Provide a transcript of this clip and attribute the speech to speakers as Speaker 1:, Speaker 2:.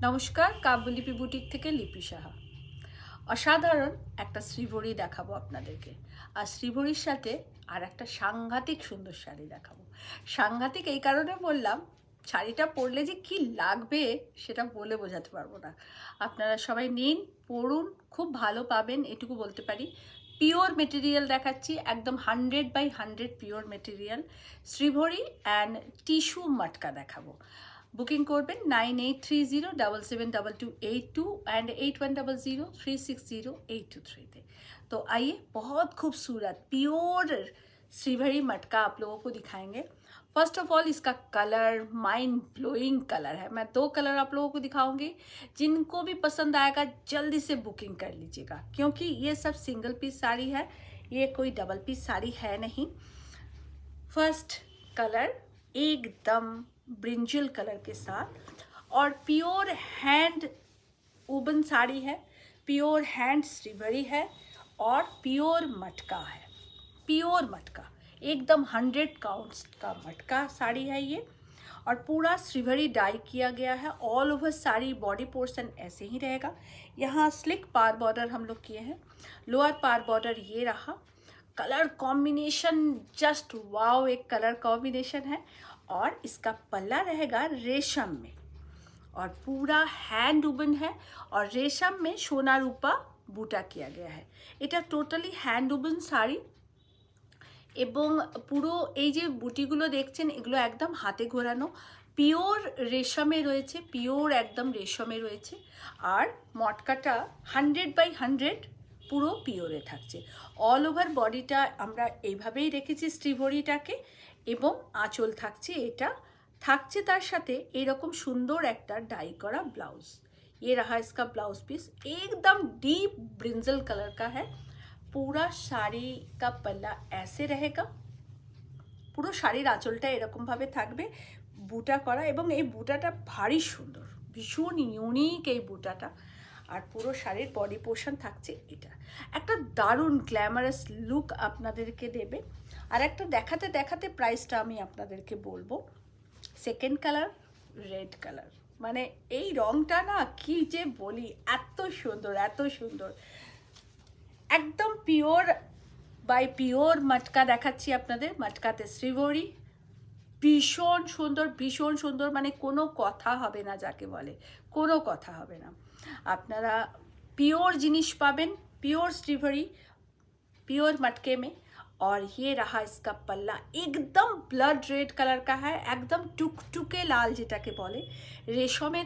Speaker 1: নমস্কার, কাব্যলিপি বুটিক থেকে লিপি সাহা। অসাধারণ একটা শ্রীভরি দেখাবো আপনাদেরকে। আর শ্রীভরির সাথে আর একটা সাংঘাতিক সুন্দর শাড়ি দেখাবো। সাংঘাতিক এই কারণে বললাম, শাড়িটা পরলে যে কি লাগবে সেটা বলে বোঝাতে পারবো না। আপনারা সবাই নিন, পরুন, খুব ভালো পাবেন এটুকু বলতে পারি। পিওর মেটেরিয়াল দেখাচ্ছি, একদম 100/100 পিওর মেটেরিয়াল শ্রীভরি অ্যান্ড টিস্যু মটকা দেখাবো। বুকিং করবেন 9830772282 एंड 8100360823 तो आइए, बहुत खूबसूरत प्योर श्रीभरी मटका आप लोगों को दिखाएंगे। फर्स्ट ऑफ ऑल इसका कलर माइंड ब्लोइंग कलर है। मैं 2 कलर आप लोगों को दिखाऊंगी। जिनको भी पसंद आएगा जल्दी से बुकिंग कर लीजिएगा, क्योंकि ये सब सिंगल पीस साड़ी है, ये कोई डबल पीस साड़ी है नहीं। फर्स्ट कलर एकदम ब्रिंजल कलर के साथ, और प्योर हैंड वूवन साड़ी है, प्योर हैंड श्रीभरी है और प्योर मटका है। प्योर मटका एकदम 100 काउंट्स का मटका साड़ी है ये, और पूरा श्रीभरी डाई किया गया है। All over sari body portion ऐसे ही रहेगा। यहाँ स्लिक पार बॉर्डर हम लोग किए हैं, लोअर पार बॉर्डर ये रहा। कलर कॉम्बिनेशन जस्ट वाओ, एक कलर कॉम्बिनेशन है। और इसका पल्ला रहेगा रेशम में, और पूरा हैंड वूवन है, और रेशम में सोना रूपा बूटा किया गया है। এটা টোটালি হ্যান্ড উবন শাড়ি, এবং পুরো এই যে বুটিগুলো দেখছেন এগুলো একদম হাতে ঘোরানো, পিওর রেশমে রয়েছে, পিওর একদম রেশমে রয়েছে। আর মটকাটা 100/100 পুরো পিওরে থাকছে। অল ওভার বডিটা আমরা এইভাবেই রেখেছি শ্রীভরিটাকে, এবং আঁচল থাকছে, এটা থাকছে তার সাথে এরকম সুন্দর একটা ডাই করা ब्लाउज। ये रहा इसका ब्लाउज पीस, एकदम डीप ब्रिंजल कलर का है। पूरा শাড়ি का पल्ला ऐसे रहेगा, পুরো শাড়ির আঁচলটা এরকমভাবে থাকবে বুটা করা, এবং এই বুটাটা ভারী সুন্দর, ভীষণ ইউনিক এই বুটাটা। আর পুরো শাড়ির বডি পোর্শন থাকছে এটা, একটা দারুণ গ্ল্যামারাস লুক আপনাদেরকে দেবে। আর একটা দেখাতে দেখাতে প্রাইসটা আমি আপনাদেরকে বলবো। সেকেন্ড কালার রেড কালার, মানে এই রংটা না কি যে বলি, এত সুন্দর এত সুন্দর। একদম পিওর বাই পিওর মটকা দেখাচ্ছি আপনাদের। মটকাতে শ্রীভরি ভীষণ সুন্দর, ভীষণ সুন্দর, মানে কোনো কথা হবে না, যাকে বলে কোনো কথা হবে না। আপনারা পিওর জিনিস পাবেন, পিওর श्रीभरी प्योर मटके में। और ये रहा इसका पल्ला, एकदम ब्लड रेड कलर का है, एकदम टुकटुके लाल যেটাকে বলে, রেশমে